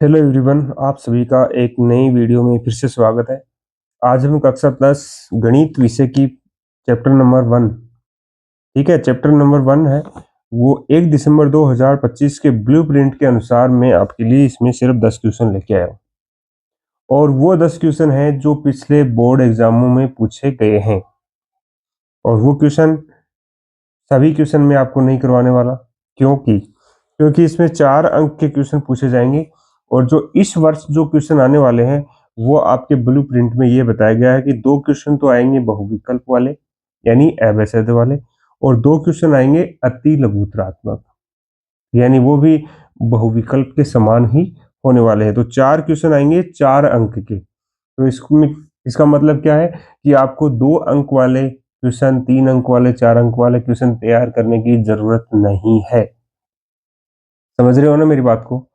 Hello everyone, आप सभी का एक नई वीडियो में फिर से स्वागत है। आज हम कक्षा प्लस गणित विषय की चैप्टर नंबर 1, ठीक है, चैप्टर नंबर 1 है वो 1 दिसंबर 2025 के ब्लूप्रिंट के अनुसार मैं आपके लिए इसमें सिर्फ 10 क्वेश्चन लेके आया हूँ और वो 10 क्वेश्चन हैं जो पिछले बोर्ड एग्जामों में पूछे गए हैं। और वो क्वेश्चन सभी क्वेश्चन में आपको नहीं करवाने वाला, क्योंकि इसमें 4 अंक के क्वेश्चन पूछे जाएंगे और जो इस वर्ष जो क्वेश्चन आने वाले हैं वो आपके ब्लूप्रिंट में ये बताया गया है कि 2 क्वेश्चन तो आएंगे बहुविकल्प वाले यानी अवैध वाले और 2 क्वेश्चन आएंगे अति लघुत्तरात्मक यानी वो भी बहुविकल्प के समान ही होने वाले हैं। तो 4 क्वेश्चन आएंगे 4 अंक के। तो इसमें इसका मतलब क्या है कि आपको 2 अंक वाले क्वेश्चन, 3 अंक वाले, 4 अंक वाले क्वेश्चन तैयार करने की जरूरत नहीं है। समझ रहे हो ना मेरी बात को?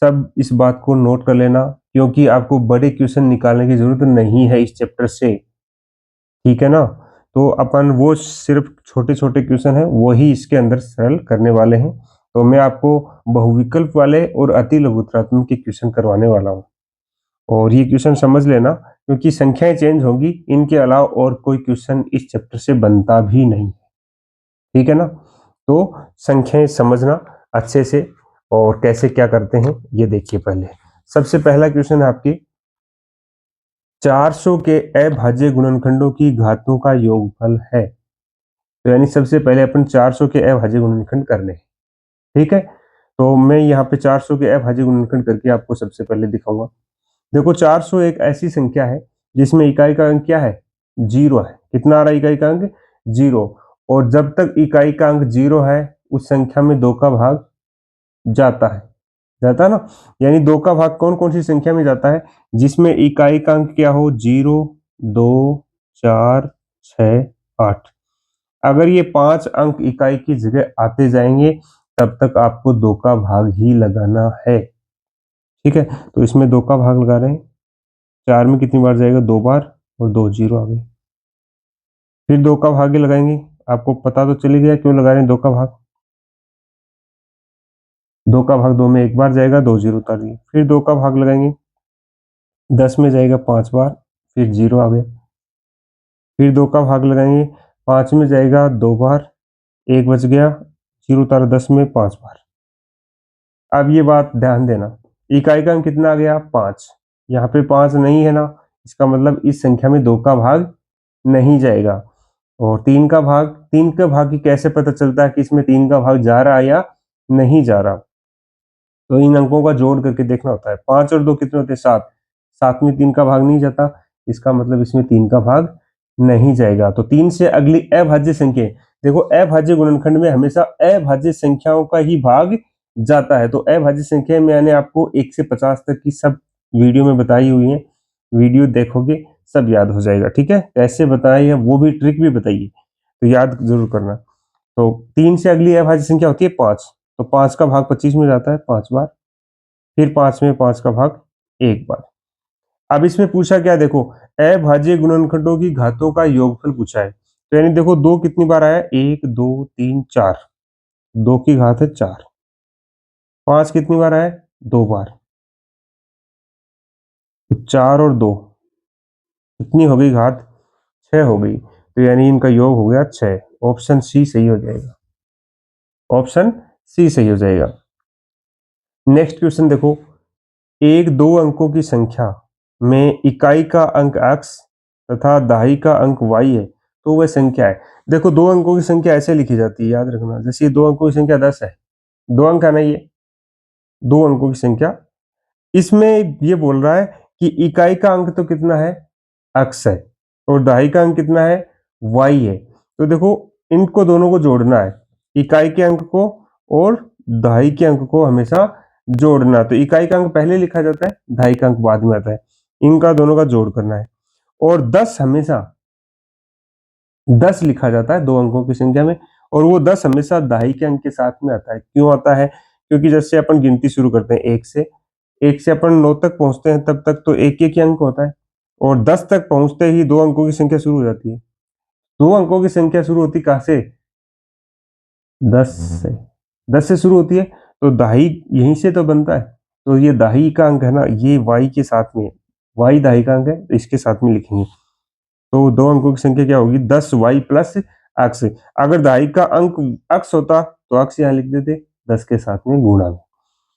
सब इस बात को नोट कर लेना, क्योंकि आपको बड़े क्वेश्चन निकालने की जरूरत नहीं है इस चैप्टर से, ठीक है ना? तो अपन वो सिर्फ छोटे छोटे क्वेश्चन है वही इसके अंदर सरल करने वाले हैं। तो मैं आपको बहुविकल्प वाले और अति लघुत्तरात्मक के क्वेश्चन करवाने वाला हूँ और ये क्वेश्चन समझ लेना, क्योंकि संख्याएं चेंज होंगी, इनके अलावा और कोई क्वेश्चन इस चैप्टर से बनता भी नहीं, ठीक है ना? तो संख्याएं समझना अच्छे से और कैसे क्या करते हैं ये देखिए। पहले सबसे पहला क्वेश्चन है आपकी 400 के अभाज्य गुणनखंडों की घातों का योगफल है। तो यानी सबसे पहले अपन 400 के अभाज्य गुणनखंड करने हैं, ठीक है? तो मैं यहाँ पे 400 के अभाज्य गुणनखंड करके आपको सबसे पहले दिखाऊंगा। देखो 400 एक ऐसी संख्या है जिसमें इकाई का अंक क्या है? 0 है। कितना आ रहा है इकाई का अंक? 0। और जब तक इकाई का अंक 0 है उस संख्या में 2 का भाग जाता है ना? यानी 2 का भाग कौन कौन सी संख्या में जाता है? जिसमें इकाई का अंक क्या हो? 0, 2, 4, 6, 8। अगर ये 5 अंक इकाई की जगह आते जाएंगे तब तक आपको 2 का भाग ही लगाना है, ठीक है? तो इसमें 2 का भाग लगा रहे हैं। 4 में कितनी बार जाएगा? 2 बार और 2 0 आ गए। फिर 2 का भाग ही लगाएंगे। आपको पता तो चल गया क्यों लगा रहे हैं 2 का भाग। 2 का भाग 2 में एक बार जाएगा, 2 0 उतार दिए। फिर 2 का भाग लगाएंगे, 10 में जाएगा 5 बार, फिर 0 आ गया। फिर 2 का भाग लगाएंगे, 5 में जाएगा 2 बार, 1 बच गया, 0 उतारा 10 में 5 बार। अब ये बात ध्यान देना, इकाई का अंक कितना आ गया? 5। यहाँ पे 5 नहीं है ना, इसका मतलब इस संख्या में 2 का भाग नहीं जाएगा। और 3 का भाग, 3 का भाग की कैसे पता चलता है कि इसमें 3 का भाग जा रहा है या नहीं जा रहा? तो इन अंकों का जोड़ करके देखना होता है। 5 और 2 कितने होते हैं? 7। 7 में 3 का भाग नहीं जाता, इसका मतलब इसमें 3 का भाग नहीं जाएगा। तो 3 से अगली अभाज्य संख्या, देखो अभाज्य गुणनखंड में हमेशा अभाज्य संख्याओं का ही भाग जाता है। तो अभाज्य संख्या मैंने आपको 1 से 50 तक की सब वीडियो में बताई हुई है, वीडियो देखोगे सब याद हो जाएगा, ठीक है? कैसे बताई है वो भी ट्रिक भी बताइए, तो याद जरूर करना। तो 3 से अगली अभाज्य संख्या होती है 5। तो 5 का भाग 25 में जाता है 5 बार, फिर 5 में 5 का भाग 1 बार। अब इसमें पूछा क्या? देखो अभाज्य गुणनखंडों की घातों का योगफल पूछा है। तो यानी देखो 2 कितनी बार आया? 1, 2, 3, 4। 2 की घात है 4। 5 कितनी बार आया? 2 बार। तो 4 और 2 कितनी हो गई घात? 6 हो गई। तो यानी इनका योग हो गया 6। ऑप्शन सी सही हो जाएगा। ऑप्शन सी सही हो जाएगा। नेक्स्ट क्वेश्चन देखो, एक दो अंकों की संख्या में इकाई का अंक x तथा दहाई का अंक y है तो वह संख्या है। देखो दो अंकों की संख्या ऐसे लिखी जाती है, याद रखना। जैसे ये दो अंकों की संख्या 10 है, 2 अंक है ना, ये 2 अंकों की संख्या। इसमें ये बोल रहा है कि इकाई का अंक तो कितना है? x है और दहाई का अंक कितना है? y है। तो देखो इनको दोनों को जोड़ना है, इकाई के अंक को और दहाई के अंक को हमेशा जोड़ना। तो इकाई का अंक पहले लिखा जाता है, दहाई का अंक बाद में आता है। इनका दोनों का जोड़ करना है। और 10 हमेशा 10 लिखा जाता है दो अंकों की संख्या में, और वो 10 हमेशा दहाई के अंक के साथ में आता है। क्यों आता है? क्योंकि जैसे अपन गिनती शुरू करते हैं 1 से अपन 9 तक पहुंचते हैं, तब तक तो एक एक ही अंक होता है, और 10 तक पहुंचते ही दो अंकों की संख्या शुरू हो जाती है। दो अंकों की संख्या शुरू होती कहां से? 10 से। 10 से शुरू होती है, तो दहाई यहीं से तो बनता है। तो ये दाही का अंक है ना, ये y के साथ में, y दाही का अंक है तो इसके साथ में लिखेंगे। तो 2 अंकों की संख्या क्या होगी, 10y प्लस x। अगर दाही का अंक x होता तो x यहाँ लिख देते, 10 के साथ में गुणा में।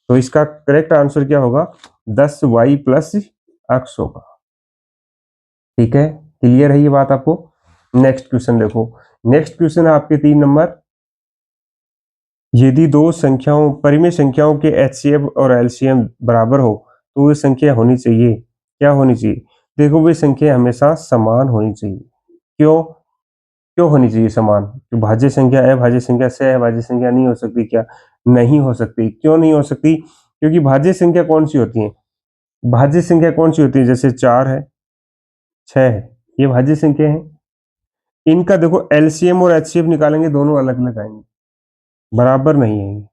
तो इसका करेक्ट आंसर क्या होगा, 10y प्लस x होगा। ठीक है, क्लियर है ये बात आपको। नेक्स्ट क्वेश्चन देखो, नेक्स्ट क्वेश्चन है आपके 3 नंबर। यदि दो संख्याओं, परिमेय संख्याओं के एचसीएफ और एलसीएम बराबर हो तो वे संख्या होनी चाहिए, क्या होनी चाहिए, देखो वे संख्या हमेशा समान होनी चाहिए। क्यों, क्यों होनी चाहिए समान, तो भाज्य संख्या अभाज्य संख्या से अभाज्य संख्या नहीं हो सकती क्या, नहीं हो सकती। क्यों नहीं हो सकती, क्योंकि भाज्य संख्या कौन सी होती है, भाज्य संख्या कौन सी होती है, जैसे 4 है, 6 है, ये भाज्य संख्या है। इनका देखो एलसीएम और एचसीएफ निकालेंगे, दोनों अलग अलग आएंगे, बराबर नहीं आएंगे।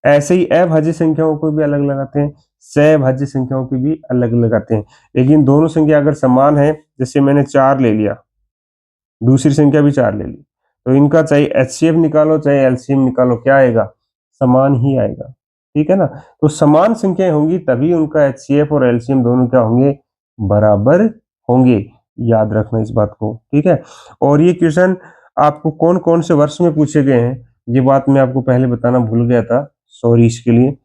ऐसे ही अभाज्य संख्याओं को भी अलग लगाते हैं, सहभाज्य संख्याओं की भी अलग लगाते हैं। लेकिन दोनों संख्या अगर समान है, जैसे मैंने 4 ले लिया, दूसरी संख्या भी 4 ले ली, तो इनका चाहे एचसीएफ निकालो चाहे एलसीएम निकालो, क्या आएगा, समान ही आएगा। ठीक है ना, तो समान संख्याएं होंगी तभी उनका एचसीएफ और एलसीएम दोनों क्या होंगे, बराबर होंगे। याद रखना इस बात को। ठीक है, और ये क्वेश्चन आपको कौन कौन से वर्ष में पूछे गए हैं, ये बात मैं आपको पहले बताना भूल गया था, सॉरी इसके लिए।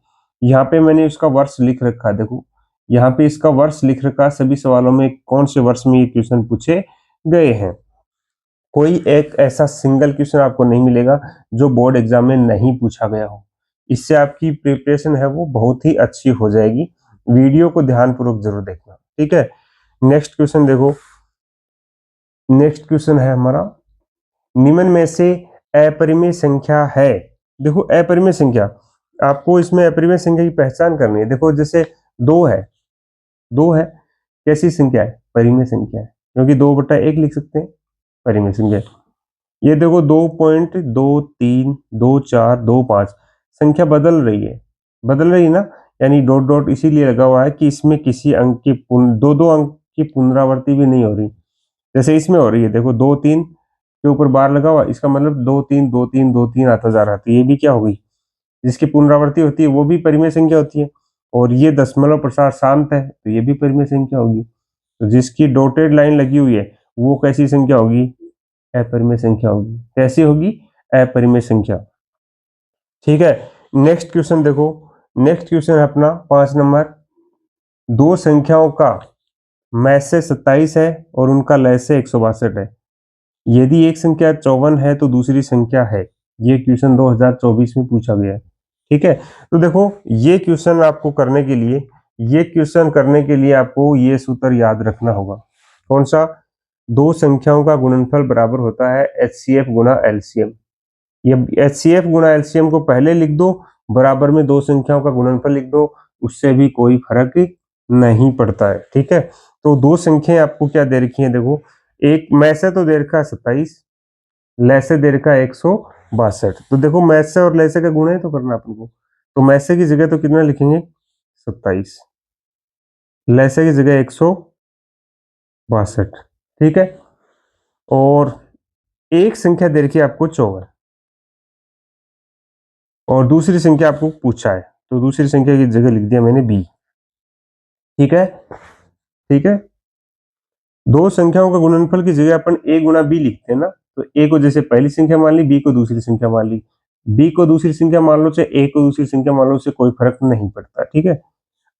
यहाँ पे मैंने इसका वर्ष लिख रखा है, देखो यहाँ पे इसका वर्ष लिख रखा, सभी सवालों में कौन से वर्ष में ये क्वेश्चन पूछे गए हैं। कोई एक ऐसा सिंगल क्वेश्चन आपको नहीं मिलेगा जो बोर्ड एग्जाम में नहीं पूछा गया हो। इससे आपकी प्रिपरेशन है वो बहुत ही अच्छी हो जाएगी। वीडियो को ध्यानपूर्वक जरूर देखना। ठीक है, नेक्स्ट क्वेश्चन देखो, नेक्स्ट क्वेश्चन है हमारा, निम्न में से अपरिमेय संख्या है। देखो अपरिमेय संख्या, आपको इसमें अपरिमेय संख्या की पहचान करनी है। देखो जैसे 2 है, 2 है, कैसी संख्या है, परिमेय संख्या है, क्योंकि 2/1 लिख सकते हैं, परिमेय संख्या। ये देखो 2.232425 संख्या बदल रही है, बदल रही है ना, यानी डॉट डॉट इसीलिए लगा हुआ है कि इसमें किसी अंक की दो दो अंक की पुनरावृत्ति भी नहीं हो रही, जैसे इसमें हो रही है। देखो 2 3 के ऊपर बार लगा हुआ, इसका मतलब 2 3 2 3 2 3 आता जा रहा है, तो ये भी क्या हो गई, जिसकी पुनरावृत्ति होती है वो भी परिमेय संख्या होती है। और ये दशमलव प्रसार शांत है, तो ये भी परिमेय संख्या होगी। तो जिसकी डॉटेड लाइन लगी हुई है वो कैसी संख्या होगी, अपरिमेय संख्या होगी। कैसी होगी, अपरिमेय संख्या। ठीक है, नेक्स्ट क्वेश्चन देखो, नेक्स्ट क्वेश्चन है अपना 5 नंबर। दो संख्याओं का मैथ से 27 है और उनका लय से 162 है। यदि एक संख्या 54 है तो दूसरी संख्या है। ये क्वेश्चन 2024 में पूछा गया है। ठीक है, तो देखो ये क्वेश्चन आपको करने के लिए, ये क्वेश्चन करने के लिए आपको ये सूत्र याद रखना होगा। कौन सा, दो संख्याओं का गुणनफल बराबर होता है एचसीएफ गुणा एलसीएम। ये एचसीएफ गुणा एलसीएम को पहले लिख दो, बराबर में दो संख्याओं का गुणनफल लिख दो, उससे भी कोई फर्क नहीं पड़ता है। ठीक है, तो दो संख्याएं आपको क्या दे रखी हैं, देखो एक मैथ से तो दे रखा है 27, लय से दे रखा है 162। तो देखो मैथ से और लय से का गुणा है तो करना अपन को, तो मैथ से की जगह तो कितना लिखेंगे 27, लय से की जगह 162। ठीक है, और एक संख्या दे रखी है आपको 54 और दूसरी संख्या आपको पूछा है, तो दूसरी संख्या की जगह लिख दिया मैंने बी। ठीक है, ठीक है, दो संख्याओं का गुणनफल की जगह अपन ए गुणा बी लिखते हैं ना, तो ए को जैसे पहली संख्या मान ली, बी को दूसरी संख्या मान ली, बी को दूसरी संख्या मान लो चाहे ए को दूसरी संख्या मान लो, उससे कोई फर्क नहीं पड़ता। ठीक है,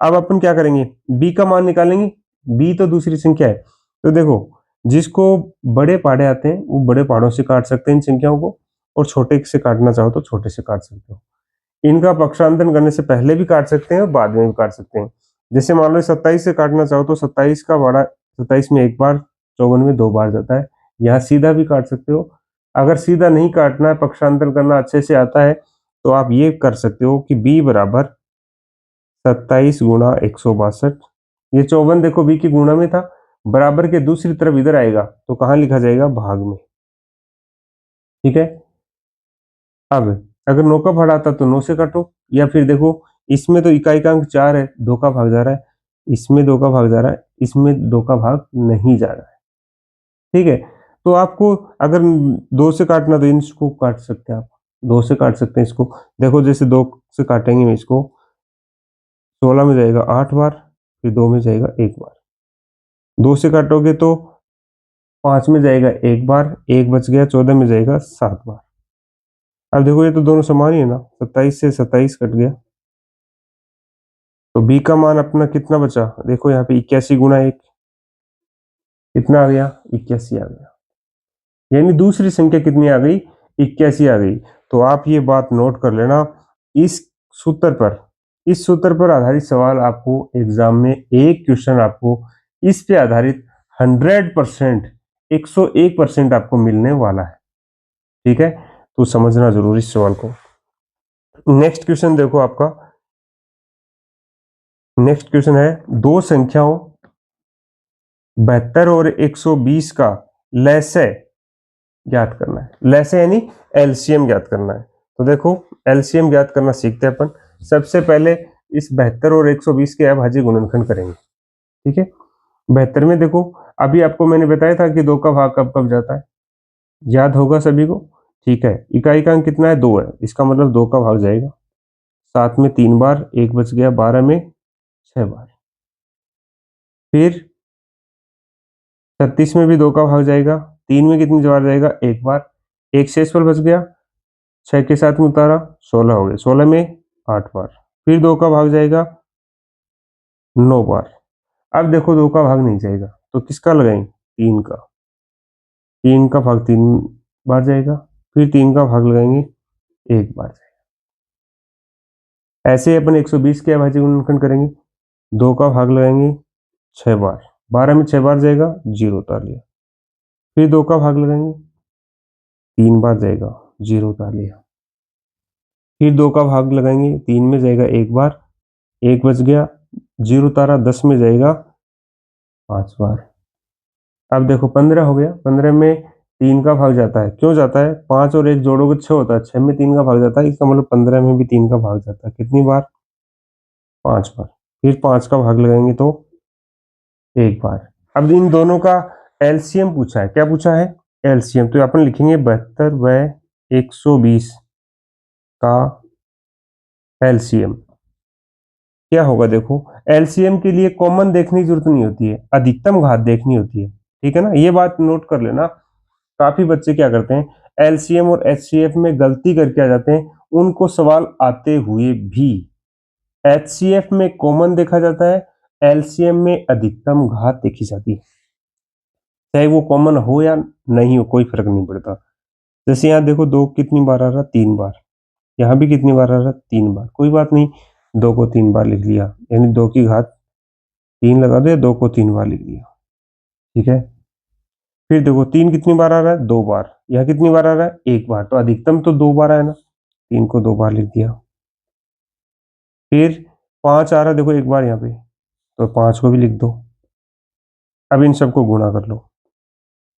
अब अपन क्या करेंगे, बी का मान निकालेंगे, बी तो दूसरी संख्या है। तो देखो जिसको बड़े पहाड़े आते हैं वो बड़े पहाड़ों से काट सकते हैं इन संख्याओं को, और छोटे से काटना चाहो तो छोटे से काट सकते हो। इनका पक्षांतरण करने से पहले भी काट सकते हैं और बाद में भी काट सकते हैं। जैसे मान लो 27 से काटना चाहो तो 27 का बड़ा, 27 में एक बार, 54 में 2 बार जाता है। यहाँ सीधा भी काट सकते हो। अगर सीधा नहीं काटना है, पक्षांतरण करना अच्छे से आता है, तो आप ये कर सकते हो कि b बराबर 27 गुणा 162। ये 54 देखो b की गुणा में था, बराबर के दूसरी तरफ इधर आएगा तो कहाँ लिखा जाएगा, भाग में। ठीक है, अब अगर 9 का भाग आता तो 9 से काटो, या फिर देखो इसमें तो इकाई का अंक 4 है, 2 का भाग जा रहा है, इसमें 2 का भाग जा रहा है, इसमें 2 का भाग नहीं जा रहा है। ठीक है, तो आपको अगर 2 से काटना तो इसको काट सकते हैं, आप 2 से काट सकते हैं इसको। देखो जैसे 2 से काटेंगे इसको, 16 में जाएगा 8 बार, फिर 2 में जाएगा 1 बार। 2 से काटोगे तो 5 में जाएगा 1 बार, 1 बच गया, 14 में जाएगा 7 बार। अब देखो ये तो दोनों समान ही है ना, 27 से 27 कट गया, तो बी का मान अपना कितना बचा? देखो यहाँ पे 81 गुना 1 कितना आ गया? 81 आ गया। यानी दूसरी संख्या कितनी आ गई? 81 आ गई। तो आप ये बात नोट कर लेना, इस सूत्र पर, इस सूत्र पर आधारित सवाल आपको एग्जाम में एक क्वेश्चन आपको इस पे आधारित 100% 101% आपको मिलने वाला है। ठीक है, तो समझना जरूरी इस सवाल को। नेक्स्ट क्वेश्चन देखो आपका, नेक्स्ट क्वेश्चन है दो संख्याओं 72 और 120 का लसाअ ज्ञात करना है। लसाअ यानी एलसीएम ज्ञात करना है। तो देखो एलसीएम ज्ञात करना सीखते हैं अपन। सबसे पहले इस 72 और 120 के अभाज्य गुणनखंड करेंगे। ठीक है, 72 में देखो अभी आपको मैंने बताया था कि 2 का भाग कब कब जाता है, याद होगा सभी को। ठीक है, इकाई का अंक कितना है? 2 है, इसका मतलब 2 का भाग जाएगा। 7 में 3 बार, 1 बच गया, 12 में 6 बार। फिर 36 में भी 2 का भाग जाएगा, 3 में कितनी बार जाएगा? 1 बार, 1 शेषफल बच गया, 6 के साथ में उतारा, 16 हो गए, 16 में 8 बार। फिर 2 का भाग जाएगा 9 बार। अब देखो 2 का भाग नहीं जाएगा तो किसका लगाएंगे? 3 का। 3 का भाग 3 बार जाएगा, फिर 3 का भाग लगाएंगे 1 बार जाएगा। ऐसे ही अपन 120 के अभाज्य गुणनखंड करेंगे। 2 का भाग लगाएंगे 6 बार, 12 में 6 बार जाएगा, 0 उतार लिया। फिर 2 का भाग लगाएंगे 3 बार जाएगा, 0 उतार लिया। फिर 2 का भाग लगाएंगे 3 में जाएगा 1 बार, 1 बच गया, 0 उतारा, 10 में जाएगा 5 बार। अब देखो 15 हो गया, 15 में 3 का भाग जाता है। क्यों जाता है? 5 और 1 जोड़ोगे 6 होता है, 6 में 3 का भाग जाता है, इसका मतलब 15 में भी 3 का भाग जाता है। कितनी बार? 5 बार। फिर 5 का भाग लगाएंगे तो 1 बार। अब इन दोनों का एलसीएम पूछा है। क्या पूछा है? एलसीएम। तो अपन लिखेंगे 72 व 120 का एलसीएम क्या होगा? देखो एलसीएम के लिए कॉमन देखने की जरूरत नहीं होती है, अधिकतम घात देखनी होती है। ठीक है ना, ये बात नोट कर लेना। काफी बच्चे क्या करते हैं, एलसीएम और एचसीएफ में गलती करके आ जाते हैं, उनको सवाल आते हुए भी। एचसीएफ में कॉमन देखा जाता है, एलसीएम में अधिकतम घात देखी जाती है। चाहे वो कॉमन हो या नहीं हो, कोई फर्क नहीं पड़ता। जैसे यहाँ देखो 2 कितनी बार आ रहा? 3 बार। यहाँ भी कितनी बार आ रहा? 3 बार। कोई बात नहीं, 2 को 3 बार लिख लिया, यानी 2 की घात 3 लगा दो, 2 को 3 बार लिख लिया। ठीक है, फिर देखो 3 कितनी बार आ रहा है? 2 बार। यहाँ कितनी बार आ रहा है? 1 बार। तो अधिकतम तो 2 बार आया ना, 3 को 2 बार लिख दिया। फिर 5 आ रहा है, देखो 1 बार यहाँ पे, तो 5 को भी लिख दो। अब इन सबको गुणा कर लो।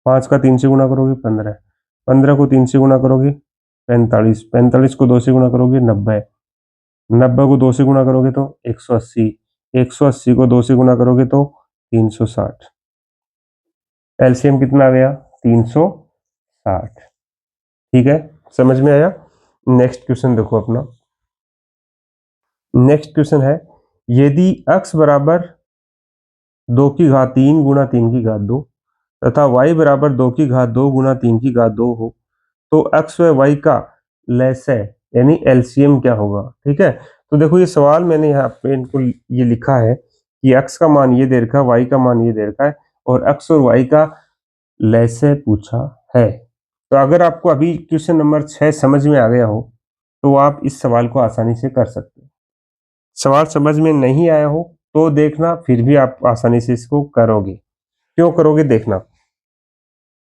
5 का 3 से गुणा करोगे 15, 15 को 3 से गुणा करोगे 45, 45 को 2 से गुणा करोगे 90, 90 को 2 से गुणा करोगे तो 180, 180 को 2 से गुणा करोगे तो 360। एलसीएम कितना आ गया? 360। ठीक है, समझ में आया? नेक्स्ट क्वेश्चन देखो अपना। नेक्स्ट क्वेश्चन है, यदि x बराबर 2 की घात 3 गुणा 3 की घात 2 तथा y बराबर 2 की घात 2 गुणा 3 की घात 2 हो, तो x व y का लसाअ यानी एलसीएम क्या होगा? ठीक है, तो देखो ये सवाल मैंने यहाँ पे इनको ये लिखा है कि x का मान ये दे रखा है, y का मान ये दे रखा है, और x और y का लसाअ पूछा है। तो अगर आपको अभी क्वेश्चन नंबर 6 समझ में आ गया हो तो आप इस सवाल को आसानी से कर सकते हो। सवाल समझ में नहीं आया हो तो देखना, फिर भी आप आसानी से इसको करोगे। क्यों करोगे देखना।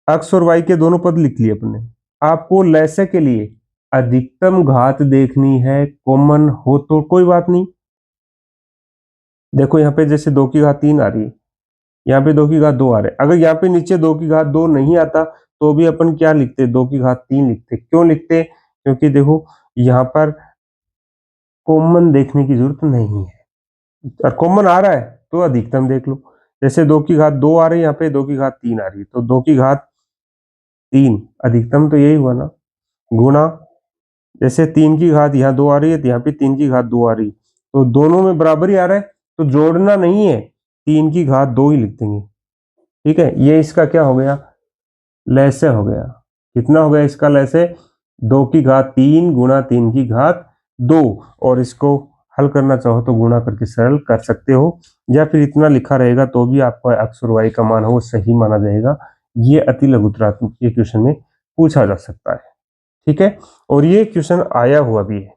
x और y के दोनों पद लिख लिए अपने। आपको लसाअ के लिए अधिकतम घात देखनी है, कॉमन हो तो कोई बात नहीं। देखो यहाँ पे जैसे 2 की घात 3 आ रही है, यहाँ पे 2 की घात 2 आ रहे हैं। अगर यहाँ पे नीचे 2 की घात 2 नहीं आता तो भी अपन क्या लिखते? 2 की घात 3 लिखते। क्यों लिखते? क्योंकि देखो यहाँ पर कॉमन देखने की जरूरत नहीं है, और कॉमन आ रहा है तो अधिकतम देख लो। जैसे 2 की घात 2 आ रही है, यहाँ पे 2 की घात 3 आ रही है, तो 2 की घात 3 अधिकतम तो यही हुआ ना, गुणा जैसे 3 की घात यहाँ 2 आ रही है तो यहाँ पे 3 की घात 2 आ रही, तो दोनों में बराबर ही आ रहा है, तो जोड़ना नहीं है, 3 की घात 2 ही लिख देंगे। ठीक है, ये इसका क्या हो गया, लैसे हो गया। कितना हो गया इसका लैसे, 2 की घात 3 गुणा 3 की घात 2। और इसको हल करना चाहो तो गुणा करके सरल कर सकते हो, या फिर इतना लिखा रहेगा तो भी आपका अक्षर y का मान हो वो सही माना जाएगा। ये अति लघुत्तरात्मक ये क्वेश्चन में पूछा जा सकता है। ठीक है, और ये क्वेश्चन आया हुआ भी है।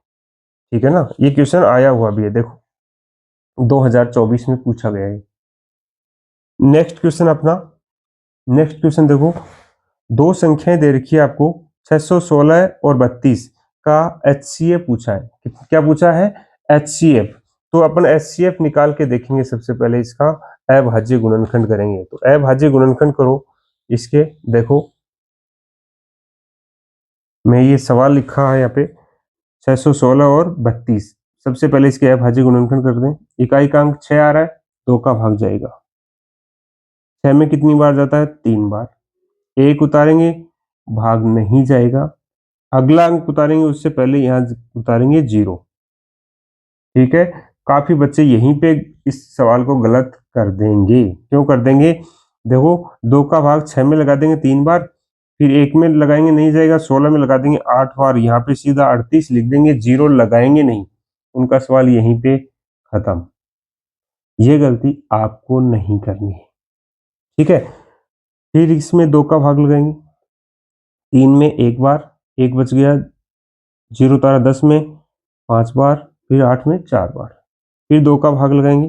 ठीक है ना, ये क्वेश्चन आया हुआ भी है, देखो 2024 में पूछा गया है। नेक्स्ट क्वेश्चन अपना, नेक्स्ट क्वेश्चन देखो, दो संख्याएं दे रखी है आपको, 616 और 32 का HCF पूछा है। क्या पूछा है, HCF। तो अपन HCF निकाल के देखेंगे। सबसे पहले इसका अभाज्य गुणनखंड करेंगे, तो अभाज्य गुणनखंड करो इसके। देखो मैं ये सवाल लिखा है यहाँ पे, 616 और 32। सबसे पहले इसके अभाज्य गुणनखंड कर दें। इकाई का अंक 6 आ रहा है, 2 का भाग जाएगा। 6 में कितनी बार जाता है, 3 बार। 1 उतारेंगे, भाग नहीं जाएगा। अगला अंक उतारेंगे, उससे पहले यहाँ उतारेंगे 0। ठीक है, काफी बच्चे यहीं पे इस सवाल को गलत कर देंगे। क्यों कर देंगे, देखो 2 का भाग 6 में लगा देंगे 3 बार, फिर 1 में लगाएंगे नहीं जाएगा, 16 में लगा देंगे 8 बार, यहाँ पे सीधा 38 लिख देंगे, 0 लगाएंगे नहीं। उनका सवाल यहीं पे खत्म। ये गलती आपको नहीं करनी है। ठीक है, फिर इसमें 2 का भाग लगाएंगे, 3 में 1 बार, 1 बच गया, 0 तारा 10 में 5 बार, फिर 8 में 4 बार, फिर 2 का भाग लगाएंगे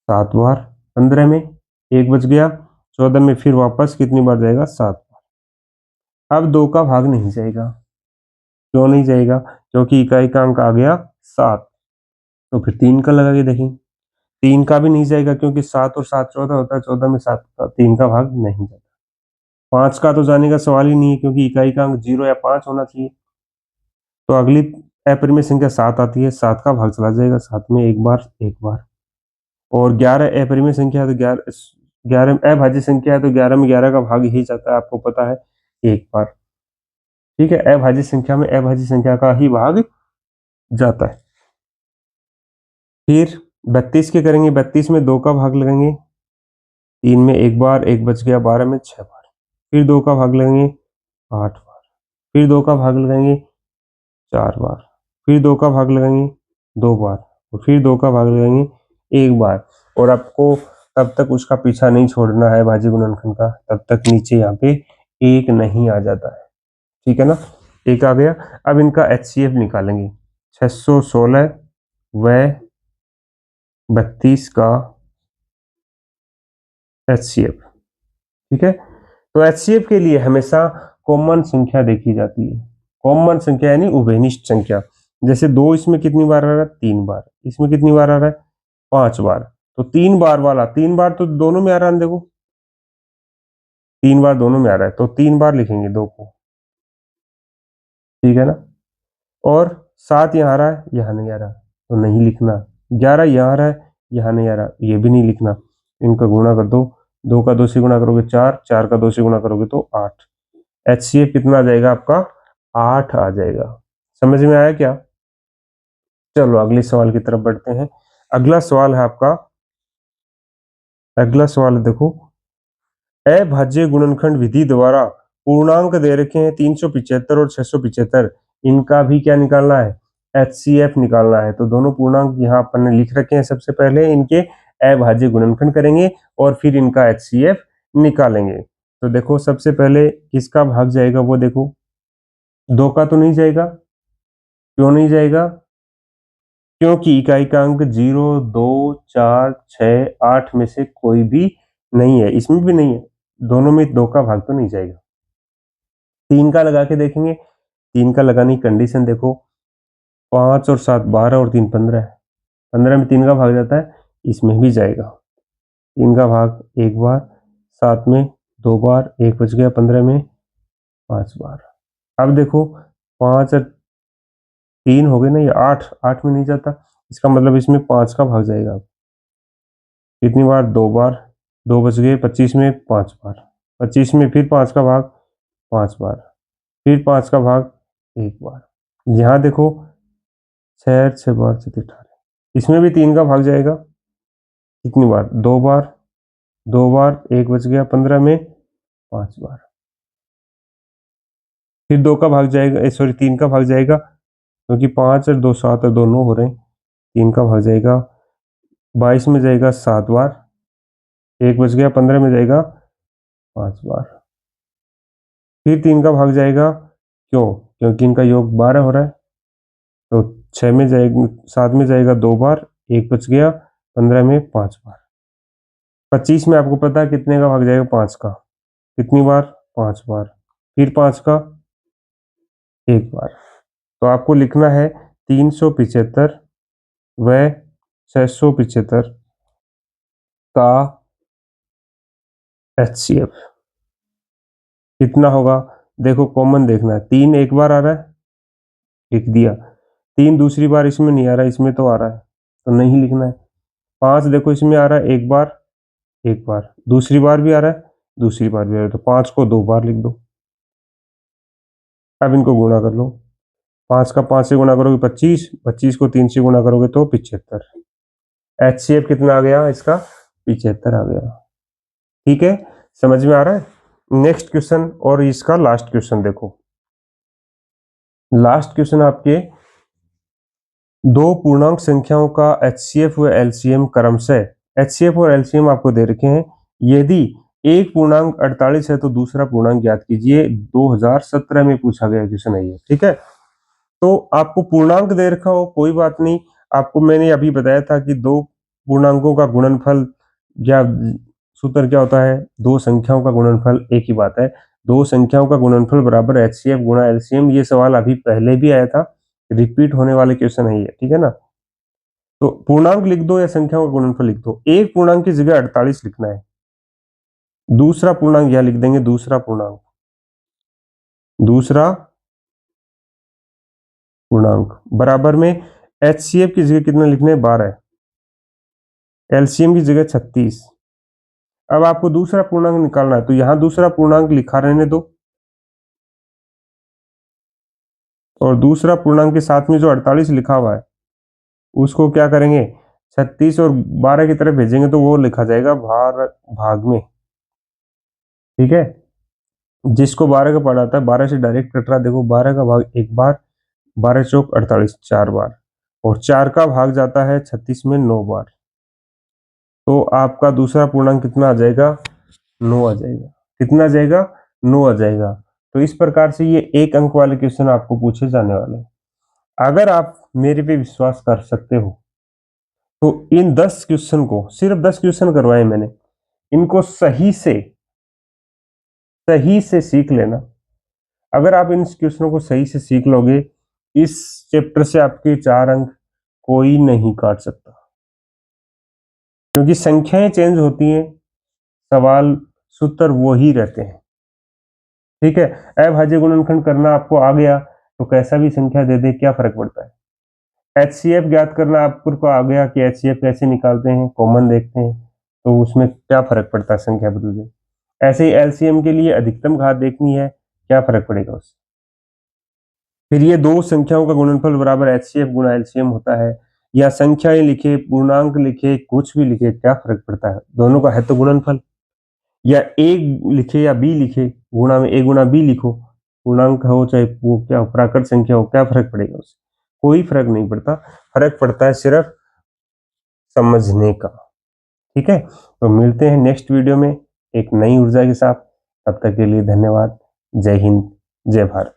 7 बार, 15 में 1 बच गया, 14 में फिर वापस कितनी बार जाएगा, 7 बार। अब 2 का भाग नहीं जाएगा। क्यों नहीं जाएगा, क्योंकि इकाई का अंक आ गया 7। तो फिर 3 का लगा के देखेंगे, 3 का भी नहीं जाएगा, क्योंकि 7 और 7 14 होता है, 14 में 7 का 3 का भाग नहीं जाता। 5 का तो जाने का सवाल ही नहीं है, क्योंकि इकाई का अंक 0 या 5 होना चाहिए। तो अगली अपरिमेय संख्या 7 आती है, 7 का भाग चला जाएगा, 7 में 1 बार 1 बार। और 11 अपरिमेय संख्या है, तो 11 अभाज्य संख्या है, तो 11 में 11 का भाग ही जाता है, आपको पता है, 1 बार। ठीक है, अभाज्य संख्या में अभाज्य संख्या का ही भाग जाता है। फिर 32 के करेंगे, 32 में 2 का भाग लगाएंगे, 3 में 1 बार, 1 बच गया, 12 में 6 बार, फिर 2 का भाग लगाएंगे 8 बार, फिर 2 का भाग लगाएंगे 4 बार, फिर 2 का भाग लगाएंगे 2 बार, और फिर 2 का भाग लगाएंगे 1 बार। और आपको तब तक उसका पीछा नहीं छोड़ना है भाज्य गुणनखंड का, तब तक नीचे यहाँ पे 1 नहीं आ जाता है। ठीक है ना, 1 आ गया। अब इनका HCF निकालेंगे, 616 व 32 का HCF। ठीक है, तो HCF के लिए हमेशा कॉमन संख्या देखी जाती है। कॉमन संख्या यानी उभयनिष्ठ संख्या। जैसे 2 इसमें कितनी बार आ रहा है, 3 बार। इसमें कितनी बार आ रहा है, 5 बार। तो 3 बार वाला, 3 बार तो दोनों में आ रहा है, देखो 3 बार दोनों में आ रहा है, तो 3 बार लिखेंगे 2 को। ठीक है ना, और 7 यहाँ आ रहा है, यहाँ नहीं आ रहा, तो नहीं लिखना। 11 यहाँ आ रहा है, यहाँ नहीं आ रहा, ये भी नहीं लिखना। इनका गुणा कर दो, 2 का 2 से गुणा करोगे 4, 4 का 2 से गुणा करोगे तो 8। HCF कितना आ जाएगा आपका, 8 आ जाएगा। समझ में आया क्या। चलो अगले सवाल की तरफ बढ़ते हैं। अगला सवाल है आपका, अगला सवाल देखो, अभाज्य गुणनखंड विधि द्वारा पूर्णांक दे रखे हैं 375 और 675, इनका भी क्या निकालना है, HCF निकालना है। तो दोनों पूर्णांक यहाँ अपन ने लिख रखे हैं। सबसे पहले इनके अभाज्य गुणनखंड करेंगे और फिर इनका HCF निकालेंगे। तो देखो सबसे पहले किसका भाग जाएगा, वो देखो 2 का तो नहीं जाएगा। क्यों नहीं जाएगा, क्योंकि इकाई का अंक 0, 2, 4, 6, 8 में से कोई भी नहीं है, इसमें भी नहीं है, दोनों में 2 का भाग तो नहीं जाएगा। 3 का लगा के देखेंगे, 3 का लगाने की कंडीशन देखो, 5 और 7 12 और 3 15 है, 15 में 3 का भाग जाता है, इसमें भी जाएगा। 3 का भाग 1 बार, 7 में 2 बार, 1 बच गया, 15 में 5 बार। अब देखो 5 और 3 हो गए ना, ये 8, 8 में नहीं जाता, इसका मतलब इसमें 5 का भाग जाएगा। कितनी बार, 2 बार, 2 बच गए, 25 में 5 बार, 25 में फिर 5 का भाग 5 बार, फिर 5 का भाग 1 बार। यहाँ देखो 6 6 बार 18, इसमें भी 3 का भाग जाएगा कितनी बार, 2 बार, 2 बार, 1 बच गया, 15 में 5 बार, फिर 2 का भाग जाएगा, सॉरी 3 का भाग जाएगा, क्योंकि 5 और 2 7 और 2 9 हो रहे हैं, 3 का भाग जाएगा, 22 में जाएगा 7 बार, 1 बच गया, 15 में जाएगा 5 बार, फिर 3 का भाग जाएगा, क्यों, क्योंकि इनका योग 12 हो रहा है, तो 6 में जाएगा, 7 में जाएगा 2 बार, 1 बच गया, 15 में 5 बार, 25 में आपको पता है कितने का भाग जाएगा, 5 का, कितनी बार, 5 बार, फिर 5 का 1 बार, तो आपको लिखना है 375 व 675 का HCF कितना होगा। देखो कॉमन देखना है, 3 एक बार आ रहा है, लिख दिया, 3 दूसरी बार इसमें नहीं आ रहा है, इसमें तो आ रहा है, तो नहीं लिखना है। 5 देखो इसमें आ रहा है, एक बार, एक बार, दूसरी बार भी आ रहा है, दूसरी बार भी आ रहा है, तो 5 को 2 बार लिख दो। अब इनको गुणा कर लो, 5 का 5 से गुणा करोगे 25, 25 को 3 से गुणा करोगे तो 75। HCF कितना आ गया इसका, 75 आ गया। ठीक है, समझ में आ रहा है। नेक्स्ट क्वेश्चन और इसका लास्ट क्वेश्चन देखो, लास्ट क्वेश्चन आपके दो पूर्णांक संख्याओं का HCF व LCM क्रमशः, HCF और LCM आपको दे रखे हैं, यदि एक पूर्णांक 48 है तो दूसरा पूर्णांक ज्ञात कीजिए। 2017 में पूछा गया क्वेश्चन है ये। ठीक है, तो आपको पूर्णांक दे रखा हो कोई बात नहीं, आपको मैंने अभी बताया था कि दो पूर्णांकों का गुणनफल या सूत्र क्या होता है, दो संख्याओं का गुणनफल, एक ही बात है, दो संख्याओं का गुणनफल बराबर HCF गुणा LCM। ये सवाल अभी पहले भी आया था, रिपीट होने वाले क्वेश्चन है ये, ठीक है ना। तो पूर्णांक लिख दो या संख्याओं का गुणनफल लिख दो, एक पूर्णांक की जगह 48 लिखना है, दूसरा पूर्णांक यहां लिख देंगे, दूसरा पूर्णांक, दूसरा पूर्णांक बराबर में HCF की जगह कितना लिखना है, 12, LCM की जगह 36। अब आपको दूसरा पूर्णांक निकालना है, तो यहां दूसरा पूर्णांक लिखा रहने दो, और दूसरा पूर्णांक के साथ में जो 48 लिखा हुआ है उसको क्या करेंगे, 36 और 12 की तरफ भेजेंगे तो वो लिखा जाएगा भाग में। ठीक है, जिसको 12 का पढ़ा था 12 से डायरेक्ट कट रहा, देखो 12 का भाग एक बार, 12 चौक 48 4 बार, और 4 का भाग जाता है 36 में 9 बार, तो आपका दूसरा पूर्णांक कितना आ जाएगा, 9 आ जाएगा। कितना आ जाएगा, 9 आ जाएगा। तो इस प्रकार से ये एक अंक वाले क्वेश्चन आपको पूछे जाने वाले हैं। अगर आप मेरे पे विश्वास कर सकते हो तो इन 10 क्वेश्चन को, सिर्फ 10 क्वेश्चन करवाए मैंने, इनको सही से सीख लेना। अगर आप इन क्वेश्चनों को सही से सीख लोगे, इस चैप्टर से आपके 4 अंक कोई नहीं काट सकता, क्योंकि संख्याएं चेंज होती हैं, सवाल सूत्र वो ही रहते हैं। ठीक है, अभाज्य गुणनखंड करना आपको आ गया तो कैसा भी संख्या दे दे क्या फर्क पड़ता है। HCF ज्ञात करना आपको आ गया कि HCF कैसे निकालते हैं, कॉमन देखते हैं, तो उसमें क्या फर्क पड़ता है, संख्या बदल जाए। ऐसे ही LCM के लिए अधिकतम घात देखनी है, क्या फर्क पड़ेगा उससे। फिर ये दो संख्याओं का गुणनफल बराबर HCF गुणा LCM होता है, या संख्याएं लिखे, पूर्णांक लिखे, कुछ भी लिखे, क्या फर्क पड़ता है, दोनों का है तो गुणनफल। या A लिखे या B लिखे, गुणा में A गुणा B लिखो, पूर्णांक हो चाहे वो क्या हो, प्राकृत संख्या हो, क्या फर्क पड़ेगा उससे, कोई फर्क नहीं पड़ता। फर्क पड़ता है सिर्फ समझने का। ठीक है, तो मिलते हैं नेक्स्ट वीडियो में एक नई ऊर्जा के साथ, तब तक के लिए धन्यवाद। जय हिंद, जय भारत।